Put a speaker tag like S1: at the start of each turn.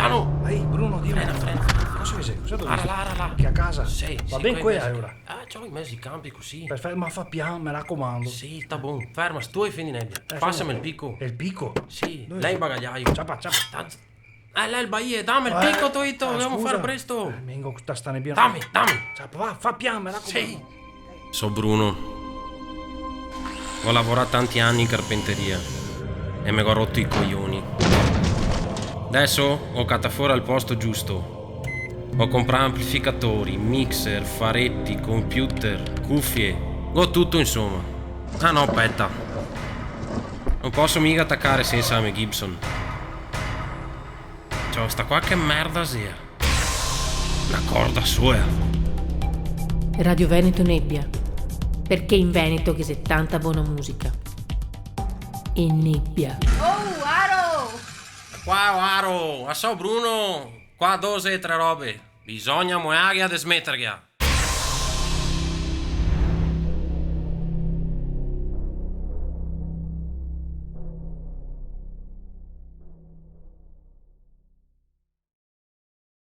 S1: capitano!
S2: Ehi, Bruno, dimmi.
S1: Frena.
S2: Cosa sei? Cosa devi
S1: Ara là.
S2: Che a casa?
S1: Sì,
S2: Va ben qui ora.
S1: c'ho i mezzi campi così.
S2: Perfetto, ma fa piano, mi raccomando.
S1: Sì, sta buono. Ferma, tu e fini nebbia. Passami il picco.
S2: E il picco?
S1: Sì,
S2: Dove
S1: lei
S2: sei?
S1: bagagliaio.
S2: Ciapa.
S1: Lei il baie, dammi il picco, Toito, dobbiamo
S2: scusa.
S1: fare presto.
S2: Mingo, sta nebbia.
S1: Dammi.
S2: Ciapa, va, fa piano, mi raccomando.
S1: Sì. So Bruno. Ho lavorato tanti anni in carpenteria e mi ho rotto i coglioni. Adesso ho catafuori al posto giusto. Ho comprato amplificatori, mixer, faretti, computer, cuffie. Ho tutto insomma. Ah no, aspetta. Non posso mica attaccare senza la mia Gibson. C'ho sta qua che merda sia. Una corda sua.
S3: Radio Veneto Nebbia. Perché in Veneto che c'è tanta buona musica. E nebbia.
S4: Oh, Aro!
S1: Qua, Aro, a so Bruno, qua 2 o 3 robe. Bisogna muoia de smetterglia.